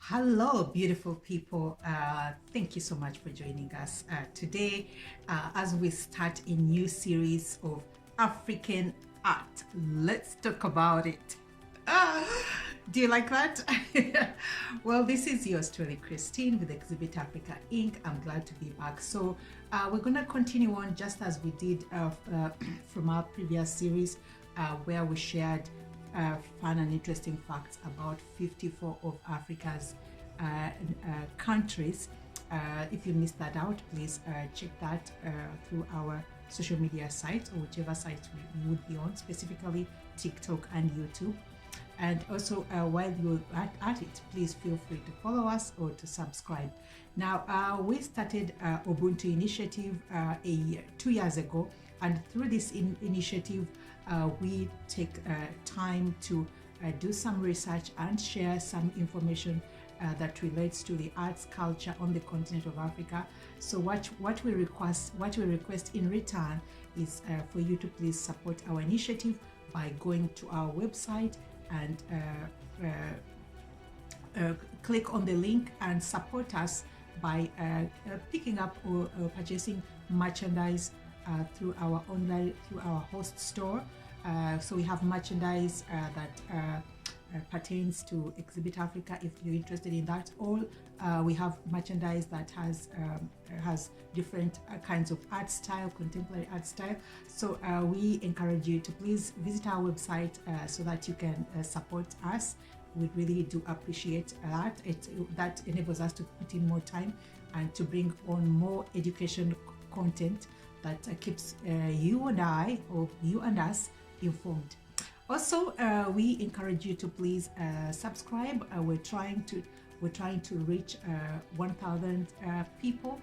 Hello, beautiful people. Thank you so much for joining us today as we start a new series of African art. Let's talk about it. Ah, do you like that? Well, this is yours truly, Christine, with Exhibit Africa Inc. I'm glad to be back. So, we're going to continue on just as we did from our previous series, where we shared fun and interesting facts about 54 of Africa's countries. If you missed that out, please check that through our social media sites or whichever sites we would be on, specifically TikTok and YouTube. And also, while you're at it, please feel free to follow us or to subscribe. Now, we started Ubuntu Initiative 2 years ago, and through this initiative, we take time to do some research and share some information that relates to the arts culture on the continent of Africa. So what we request in return is for you to please support our initiative by going to our website and click on the link and support us by picking up or purchasing merchandise through our host store. So we have merchandise that pertains to Exhibit Africa if you're interested in that. Or we have merchandise that has different kinds of art style, contemporary art style. So we encourage you to please visit our website so that you can support us. We really do appreciate that. That enables us to put in more time and to bring on more education content that keeps you and I, or you and us, informed. Also, we encourage you to please subscribe. We're trying to reach 1,000 people,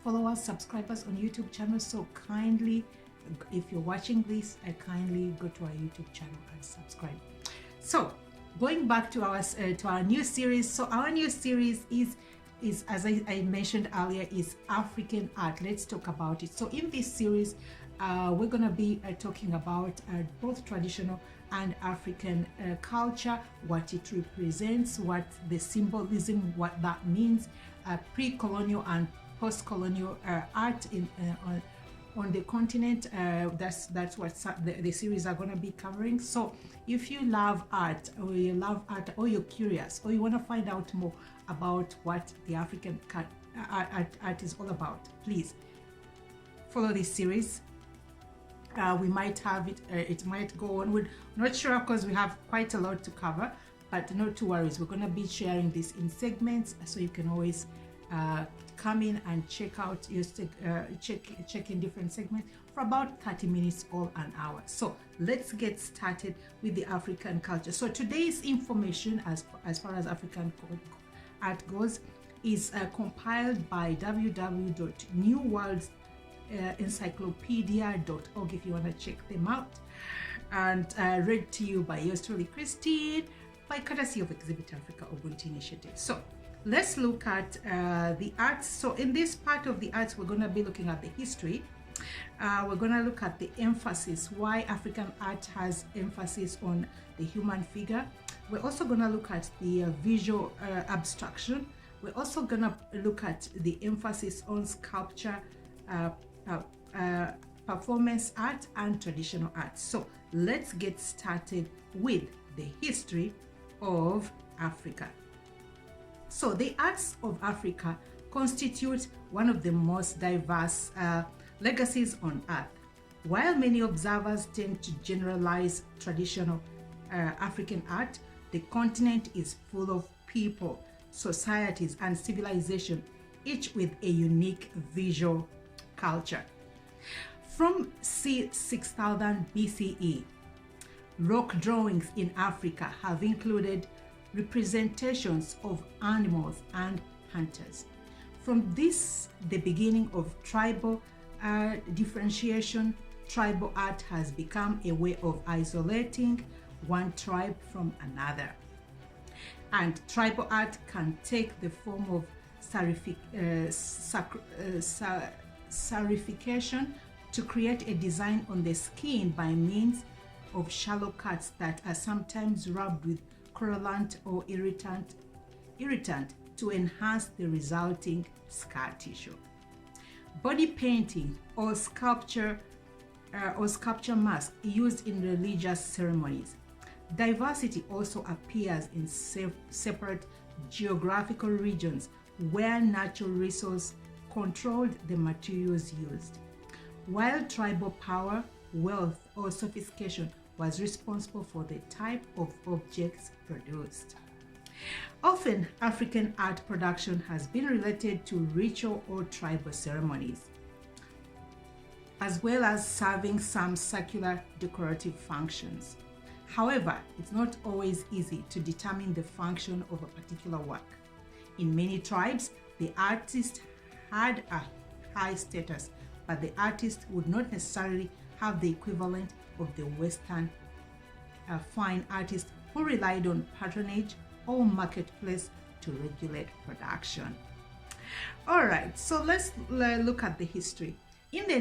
followers, subscribers on YouTube channel. So kindly, if you're watching this, kindly go to our YouTube channel and subscribe. So, going back to our new series. So our new series is as I mentioned earlier, is African art. Let's talk about it. So in this series, we're going to be talking about both traditional and African culture, what it represents, what the symbolism, what that means, pre-colonial and post-colonial art on the continent. That's what the series are going to be covering. So if you love art, or you're curious, or you want to find out more about what the African art is all about, please follow this series. We might have it might go on. We're not sure because we have quite a lot to cover, but not to worry. We're going to be sharing this in segments, so you can always come in and check out check in different segments for about 30 minutes or an hour. So let's get started with the African culture. So today's information, as far as African art goes, is compiled by www.newworldsencyclopedia.org if you want to check them out, and read to you by yours truly, Christine, by courtesy of Exhibit Africa Ubuntu Initiative. So let's look at the arts. So in this part of the arts, we're going to be looking at the history. We're going to look at the emphasis, why African art has emphasis on the human figure. We're also going to look at the visual abstraction. We're also going to look at the emphasis on sculpture, performance art, and traditional art. So let's get started with the history of Africa. So the arts of Africa constitute one of the most diverse legacies on earth. While many observers tend to generalize traditional African art, the continent is full of people, societies, and civilization, each with a unique visual culture. From c. 6000 BCE, rock drawings in Africa have included representations of animals and hunters. From this, the beginning of tribal differentiation, tribal art has become a way of isolating one tribe from another. And tribal art can take the form of scarification to create a design on the skin by means of shallow cuts that are sometimes rubbed with colorant or irritant irritant to enhance the resulting scar tissue. Body painting or sculpture mask used in religious ceremonies. Diversity also appears in separate geographical regions where natural resources controlled the materials used, while tribal power, wealth, or sophistication was responsible for the type of objects produced. Often, African art production has been related to ritual or tribal ceremonies, as well as serving some secular decorative functions. However, it's not always easy to determine the function of a particular work. In many tribes, the artist had a high status, but the artist would not necessarily have the equivalent of the Western fine artist who relied on patronage or marketplace to regulate production. All right, so let's look at the history. In the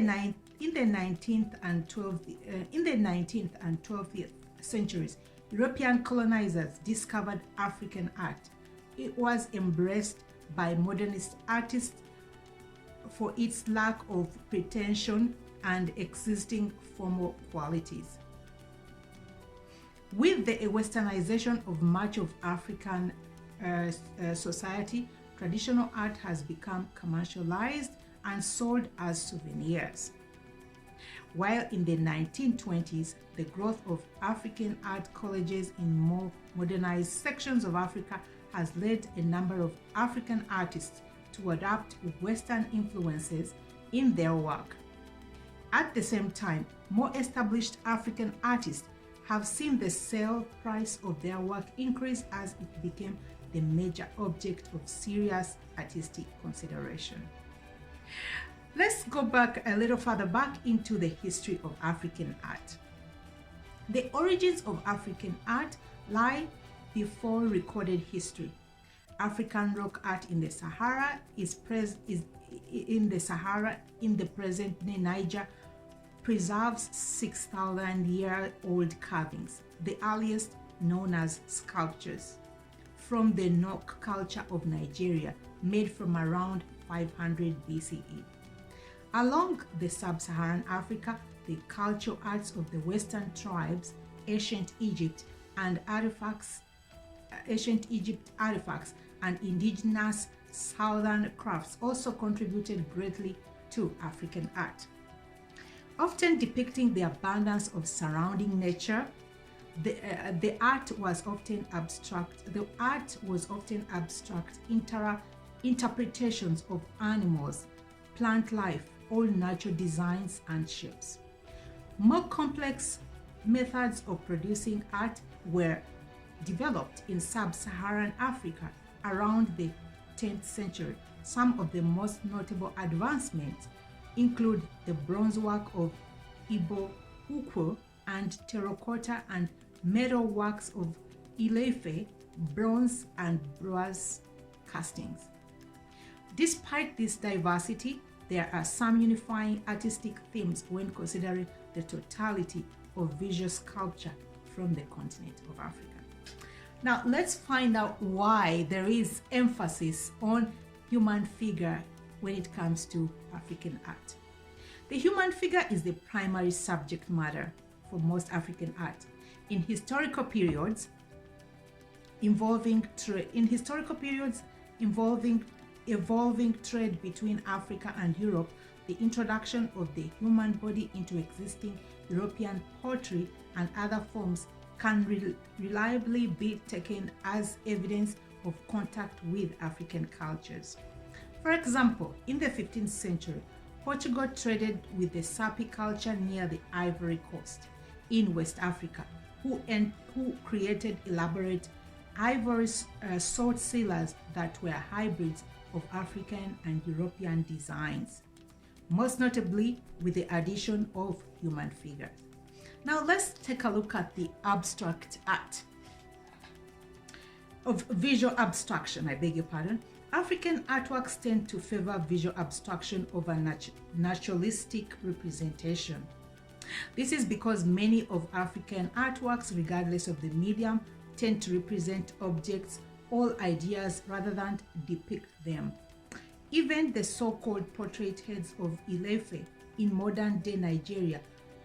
19th and 12th centuries, European colonizers discovered African art. It was embraced by modernist artists for its lack of pretension and existing formal qualities. With the westernization of much of African society, traditional art has become commercialized and sold as souvenirs. While in the 1920s, the growth of African art colleges in more modernized sections of Africa has led a number of African artists to adopt Western influences in their work. At the same time, more established African artists have seen the sale price of their work increase as it became the major object of serious artistic consideration. Let's go back a little further back into the history of African art. The origins of African art lie before recorded history. African rock art in the Sahara in the present Niger preserves 6,000-year-old carvings, the earliest known as sculptures, from the Nok culture of Nigeria, made from around 500 BCE. Along the sub-Saharan Africa, the cultural arts of the Western tribes, ancient Egypt artifacts, and indigenous southern crafts also contributed greatly to African art. Often depicting the abundance of surrounding nature, the art was often abstract. Interpretations of animals, plant life, all natural designs and shapes. More complex methods of producing art were developed in sub-Saharan Africa around the 10th century. Some of the most notable advancements include the bronze work of Ibo Ukwu and terracotta and metal works of Ilefe, bronze and brass castings. Despite this diversity, there are some unifying artistic themes when considering the totality of visual sculpture from the continent of Africa. Now, let's find out why there is emphasis on human figure when it comes to African art. The human figure is the primary subject matter for most African art. In historical periods evolving trade between Africa and Europe, the introduction of the human body into existing European pottery and other forms can reliably be taken as evidence of contact with African cultures. For example, in the 15th century, Portugal traded with the Sapi culture near the Ivory Coast in West Africa, who created elaborate ivory sword sealers that were hybrids of African and European designs, most notably with the addition of human figures. Now let's take a look at the abstract art of visual abstraction, I beg your pardon. African artworks tend to favor visual abstraction over naturalistic representation. This is because many of African artworks, regardless of the medium, tend to represent objects all ideas rather than depict them. Even the so-called portrait heads of Ilefe in modern-day Nigeria,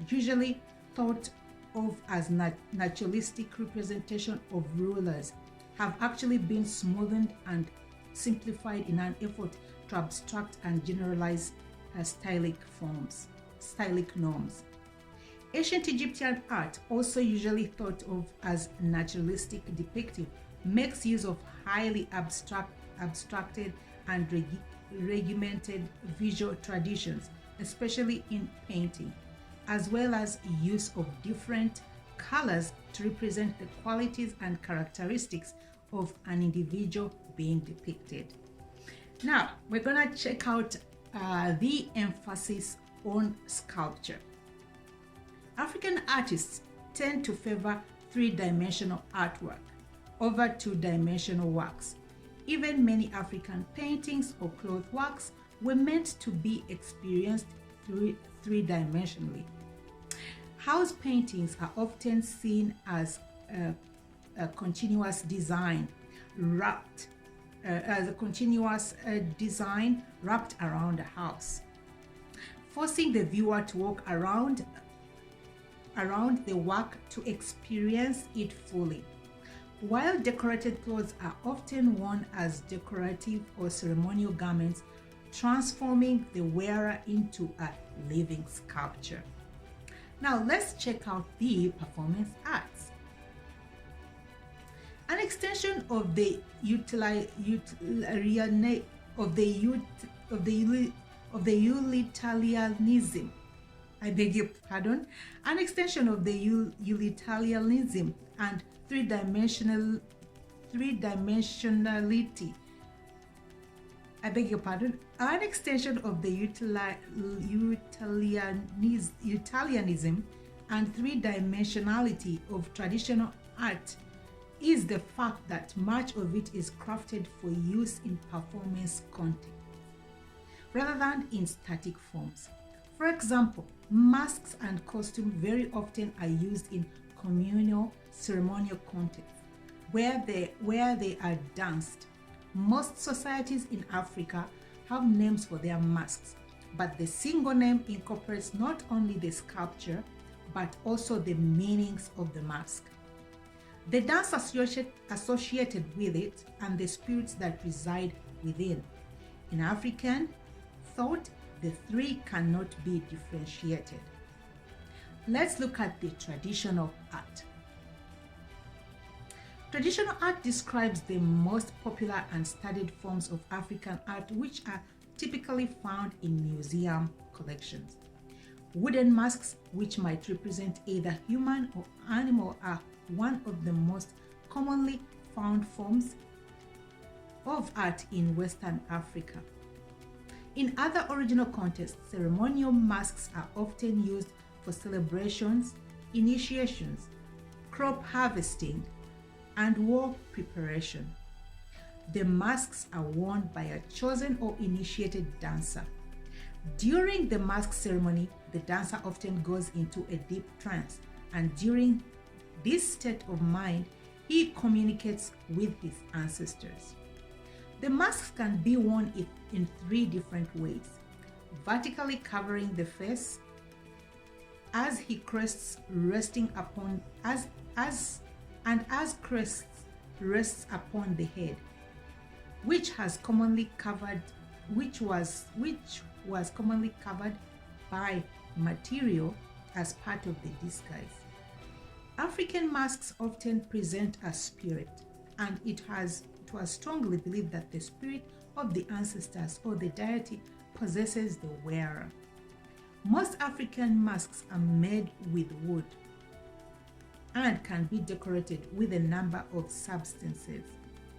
usually thought of as naturalistic representation of rulers, have actually been smoothened and simplified in an effort to abstract and generalize stylic norms. Ancient Egyptian art, also usually thought of as naturalistic depictive, makes use of highly abstracted and regimented visual traditions, especially in painting, as well as use of different colors to represent the qualities and characteristics of an individual being depicted. Now, we're gonna check out the emphasis on sculpture. African artists tend to favor three-dimensional artwork over two-dimensional works. Even many African paintings or cloth works were meant to be experienced three-dimensionally. House paintings are often seen as a continuous design wrapped around a house, forcing the viewer to walk around the work to experience it fully. While decorated clothes are often worn as decorative or ceremonial garments, transforming the wearer into a living sculpture. Now let's check out the performance arts. An extension of the utilitarianism an extension of the utilitarianism and three-dimensionality, an extension of the utilitarianism and three-dimensionality of traditional art is the fact that much of it is crafted for use in performance context rather than in static forms. For example, masks and costumes very often are used in communal ceremonial contexts where they are danced. Most societies in Africa have names for their masks, but the single name incorporates not only the sculpture but also the meanings of the mask, the dance associated with it, and the spirits that reside within. In African thought, the three cannot be differentiated. Let's look at the traditional art. Traditional art describes the most popular and studied forms of African art, which are typically found in museum collections. Wooden masks, which might represent either human or animal, are one of the most commonly found forms of art in Western Africa. In other original contexts, ceremonial masks are often used for celebrations, initiations, crop harvesting, and war preparation. The masks are worn by a chosen or initiated dancer. During the mask ceremony, the dancer often goes into a deep trance, and during this state of mind, he communicates with his ancestors. The masks can be worn in three different ways: vertically covering the face, as he crests resting upon crests rests upon the head, which was commonly covered by material as part of the disguise. African masks often present a spirit, and it was strongly believed that the spirit of the ancestors or the deity possesses the wearer. Most African masks are made with wood and can be decorated with a number of substances,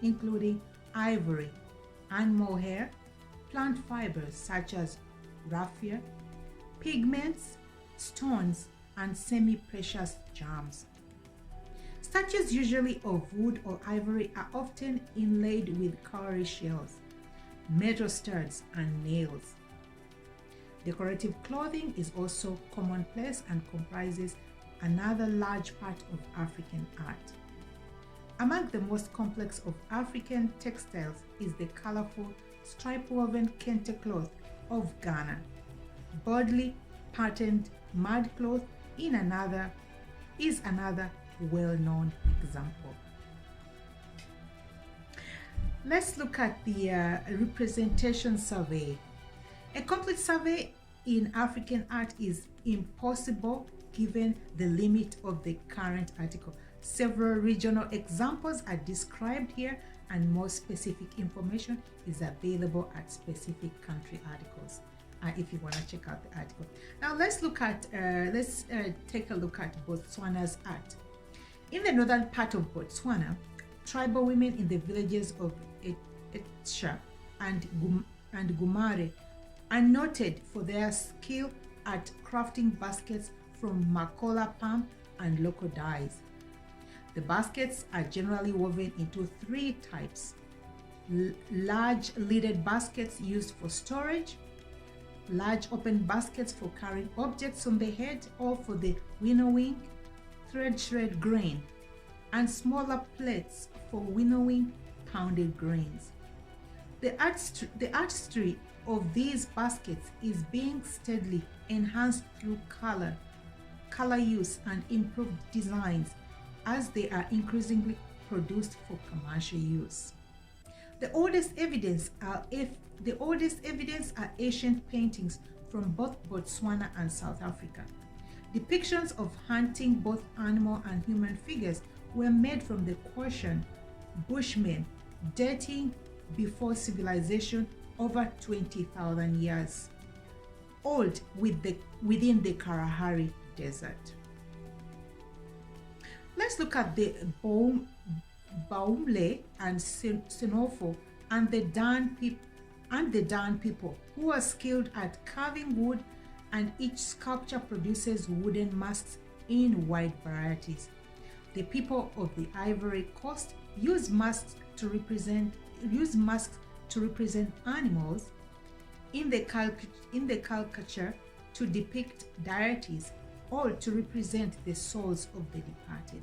including ivory, animal hair, plant fibers such as raffia, pigments, stones, and semi-precious gems. Statues, usually of wood or ivory, are often inlaid with cowrie shells, metal studs, and nails. Decorative clothing is also commonplace and comprises another large part of African art. Among the most complex of African textiles is the colorful stripe-woven kente cloth of Ghana. Boldly patterned mud cloth is another well-known example. Let's look at the representation survey. A complete survey in African art is impossible given the limit of the current article. Several regional examples are described here, and more specific information is available at specific country articles if you want to check out the article. Now let's take a look at Botswana's art. In the northern part of Botswana, tribal women in the villages of Etcha and Gumare are noted for their skill at crafting baskets from makola palm and local dyes. The baskets are generally woven into three types: large lidded baskets used for storage, large open baskets for carrying objects on the head or for the winnowing thread grain, and smaller plates for winnowing pounded grains. The artistry of these baskets is being steadily enhanced through color use and improved designs as they are increasingly produced for commercial use. The oldest evidence are ancient paintings from both Botswana and South Africa. Depictions of hunting both animal and human figures were made from the Quechan Bushmen, dating before civilization over 20,000 years old within the Kalahari Desert. Let's look at the Baumle and Senofo and the Dan people, who are skilled at carving wood, and each sculpture produces wooden masks in wide varieties. The people of the Ivory Coast use masks to represent animals in the caricature to depict deities or to represent the souls of the departed.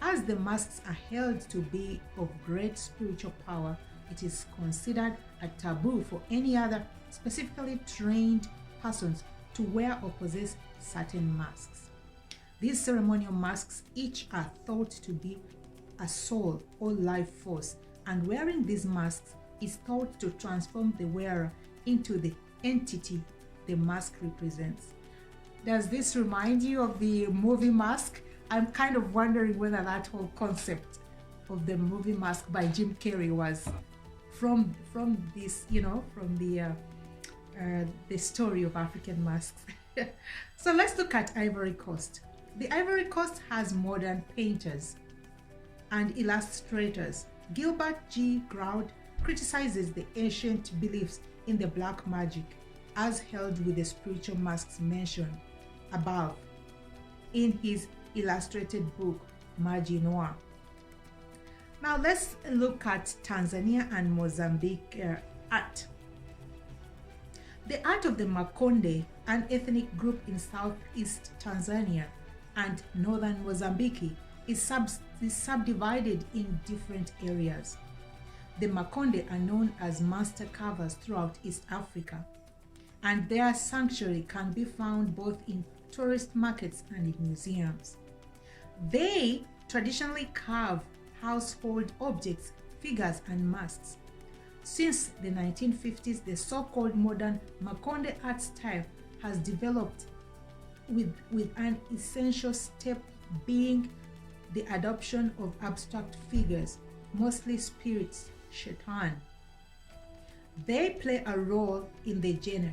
As the masks are held to be of great spiritual power, it is considered a taboo for any other specifically trained persons to wear or possess certain masks. These ceremonial masks each are thought to be a soul or life force, and wearing these masks is thought to transform the wearer into the entity the mask represents. Does this remind you of the movie Mask? I'm kind of wondering whether that whole concept of the movie Mask by Jim Carrey was from this, from the story of African masks. So let's look at Ivory Coast. The Ivory Coast has modern painters and illustrators. Gilbert G. Groud criticizes the ancient beliefs in the black magic as held with the spiritual masks mentioned above in his illustrated book Magie Noir. Now let's look at Tanzania and Mozambique art. The art of the Makonde, an ethnic group in southeast Tanzania and northern Mozambique, is subdivided in different areas. The Makonde are known as master carvers throughout East Africa, and their sanctuary can be found both in tourist markets and in museums. They traditionally carve household objects, figures, and masks. Since the 1950s, the so-called modern Makonde art style has developed, with an essential step being the adoption of abstract figures, mostly spirits, shaitan. They play a role in the genre.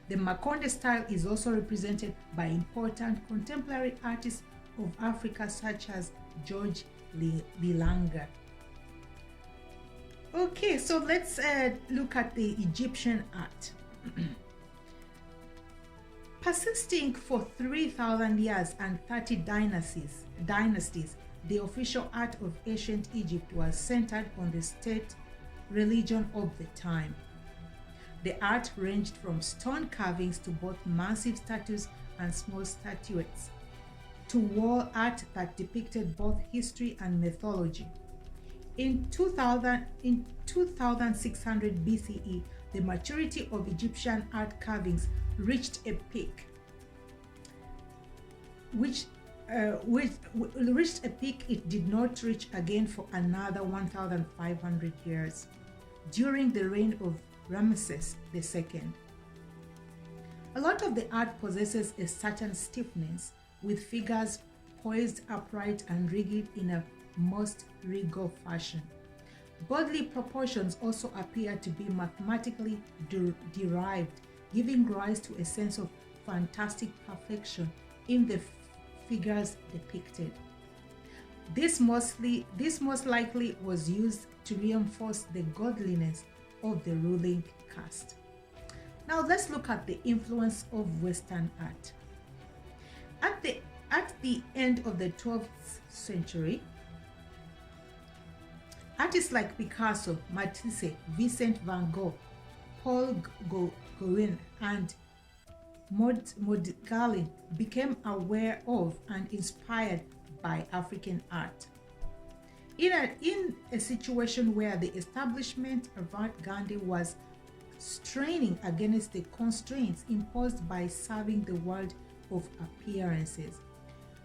The Makonde style is also represented by important contemporary artists of Africa such as George Lilanga. Okay, so let's look at the Egyptian art. Persisting for 3,000 years and 30 dynasties, the official art of ancient Egypt was centered on the state religion of the time. The art ranged from stone carvings to both massive statues and small statuettes. to wall art that depicted both history and mythology. In 2600 BCE, the maturity of Egyptian art carvings reached a peak, which reached a peak it did not reach again for another 1,500 years during the reign of Ramesses II. A lot of the art possesses a certain stiffness, with figures poised upright and rigid in a most regal fashion. Godly proportions also appear to be mathematically derived, giving rise to a sense of fantastic perfection in the figures depicted. This most likely was used to reinforce the godliness of the ruling caste. Now let's look at the influence of Western art. At the end of the 12th century, artists like Picasso, Matisse, Vincent van Gogh, Paul Gauguin, and Modigliani became aware of and inspired by African art. In a situation where the establishment avant-garde was straining against the constraints imposed by serving the world of appearances,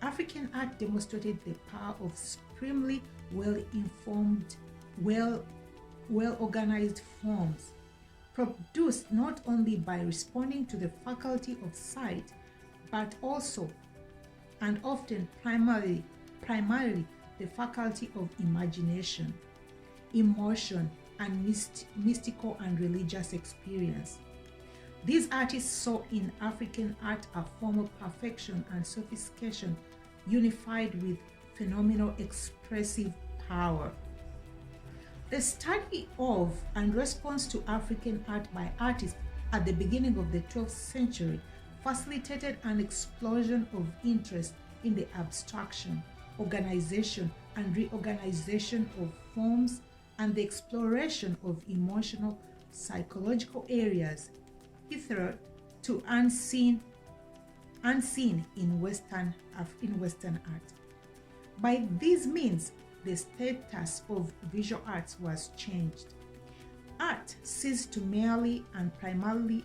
African art demonstrated the power of supremely well-informed, well-organized forms, produced not only by responding to the faculty of sight, but also, and often primarily the faculty of imagination, emotion, and mystical and religious experience. These artists saw in African art a form of perfection and sophistication unified with phenomenal expressive power. The study of and response to African art by artists at the beginning of the 12th century facilitated an explosion of interest in the abstraction, organization, and reorganization of forms and the exploration of emotional, psychological areas hitherto unseen in Western art. By these means, the status of visual arts was changed. Art ceased to merely and primarily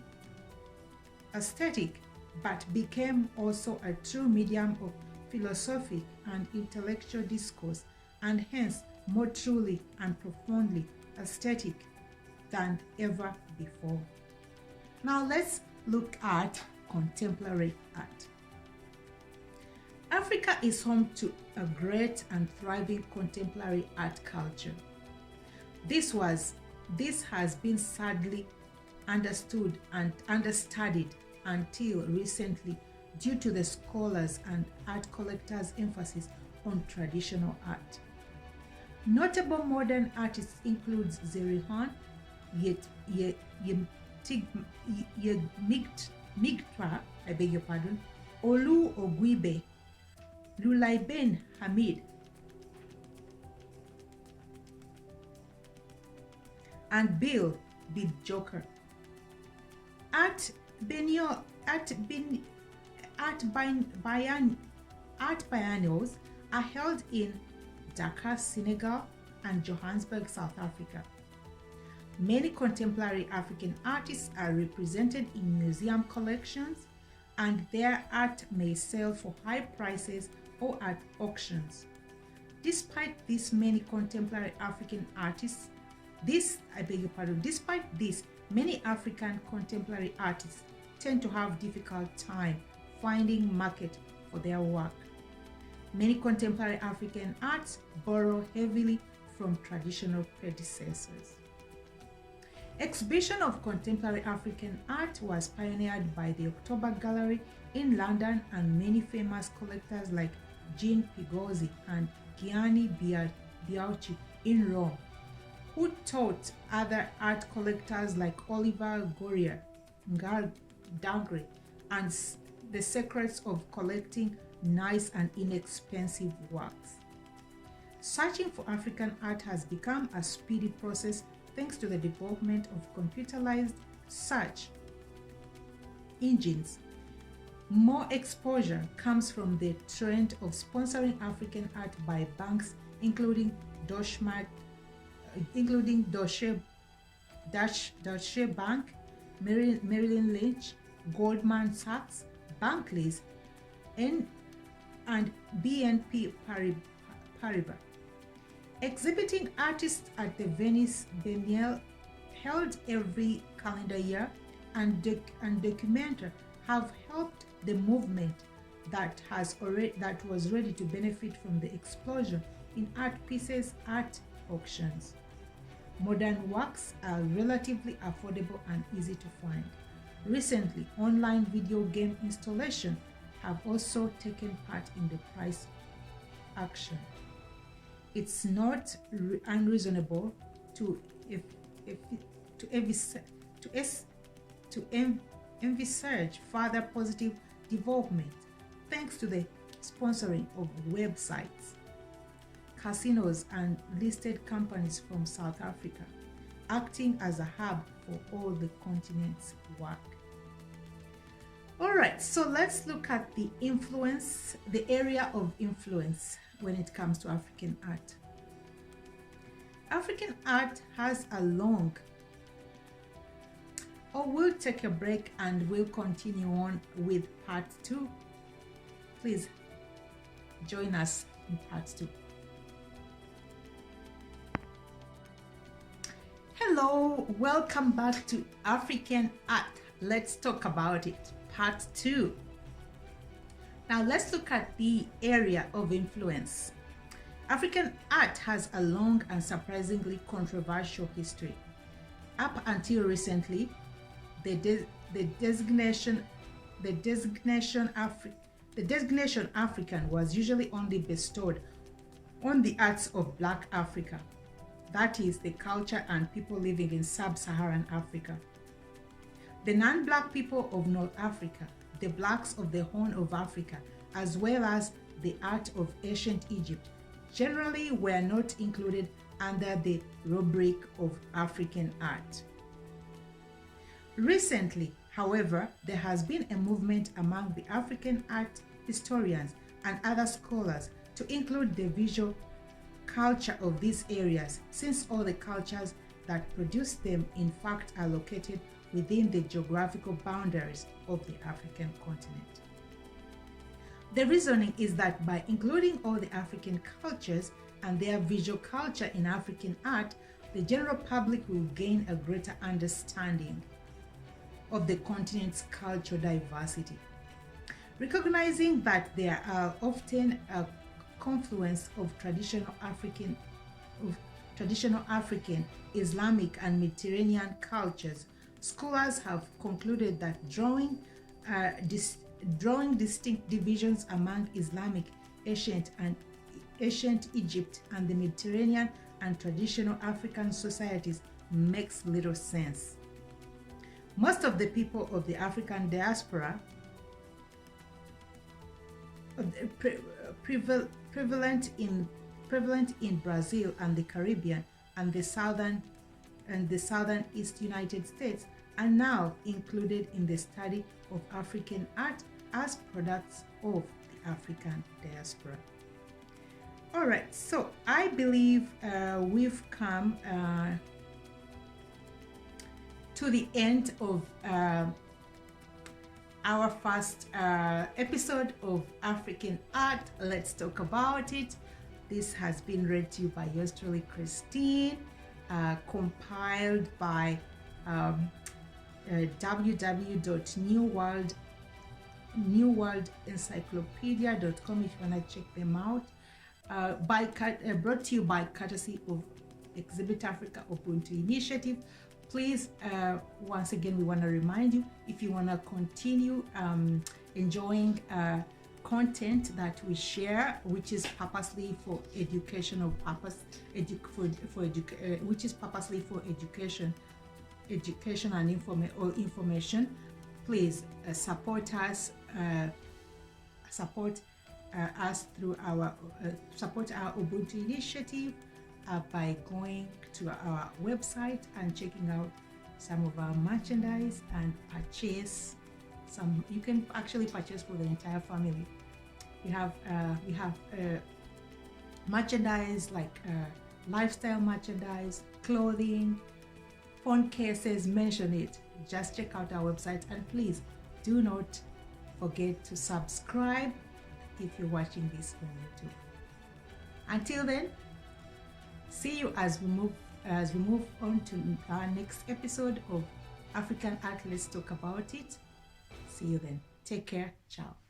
aesthetic, but became also a true medium of philosophic and intellectual discourse, and hence more truly and profoundly aesthetic than ever before. Now let's look at contemporary art. Africa is home to a great and thriving contemporary art culture. This has been sadly understood and understudied until recently due to the scholars and art collectors' emphasis on traditional art. Notable modern artists include Zerihon Migtra, Olu Ogwibe, Lulaiben Hamid, and Bill Bidjoker. Art biennials are held in Dakar, Senegal, and Johannesburg, South Africa. Many contemporary African artists are represented in museum collections, and their art may sell for high prices or at auctions. Despite this, many contemporary African artists, despite this, many African contemporary artists tend to have difficult time finding market for their work. Many contemporary African arts borrow heavily from traditional predecessors. Exhibition of contemporary African art was pioneered by the October Gallery in London and many famous collectors like Jean Pigozzi and Gianni Biauchi in Rome, who taught other art collectors like Oliver Goria, Ngal Dangre, and the secrets of collecting nice and inexpensive works. Searching for African art has become a speedy process thanks to the development of computerized search engines. More exposure comes from the trend of sponsoring African art by banks, including Deutsche Bank, Merrill Lynch, Goldman Sachs, Barclays, and BNP Paribas. Exhibiting artists at the Venice Biennale, held every calendar year, and Documenta have helped the movement that was ready to benefit from the explosion in art pieces at auctions. Modern works are relatively affordable and easy to find. Recently, online video game installation have also taken part in the price action. It's not unreasonable to envisage further positive development thanks to the sponsoring of websites, casinos, and listed companies from South Africa, acting as a hub for all the continent's work. All right, so let's look at the area of influence when it comes to African art. African art has a long, we'll take a break and we'll continue on with part 2. Please join us in part 2. Hello, welcome back to African art. Let's talk about it. Part 2. Now let's look at the area of influence. African art has a long and surprisingly controversial history. Up until recently, the designation African was usually only bestowed on the arts of Black Africa, that is, the culture and people living in sub-Saharan Africa. The non-Black people of North Africa, the Blacks of the Horn of Africa, as well as the art of ancient Egypt, generally were not included under the rubric of African art. Recently, however, there has been a movement among the African art historians and other scholars to include the visual culture of these areas, since all the cultures that produce them in fact are located within the geographical boundaries of the African continent. The reasoning is that by including all the African cultures and their visual culture in African art, the general public will gain a greater understanding of the continent's cultural diversity. Recognizing that there are often a confluence of traditional African, Islamic, and Mediterranean cultures, scholars have concluded that drawing distinct divisions among Islamic, ancient Egypt, and the Mediterranean and traditional African societies makes little sense. Most of the people of the African diaspora prevalent in Brazil and the Caribbean and the southeast United States are now included in the study of African art as products of the African diaspora. All right, so I believe we've come to the end of our first episode of African art. Let's talk about it. This has been read to you by yours truly, Christine, compiled by www.newworldencyclopedia.com if you want to check them out. Brought to you by courtesy of Exhibit Africa Ubuntu Initiative. Please, once again, we want to remind you, if you want to continue enjoying content that we share, which is purposely for educational purpose, which is purposely for education and information, please support us through our Ubuntu initiative by going to our website and checking out some of our merchandise and purchase some. You can actually purchase for the entire family. We have merchandise like lifestyle merchandise, clothing, phone cases. Mention it. Just check out our website, and please do not forget to subscribe if you're watching this on YouTube. Until then, see you as we move on to our next episode of African Art. Let's talk about it. See you then. Take care. Ciao.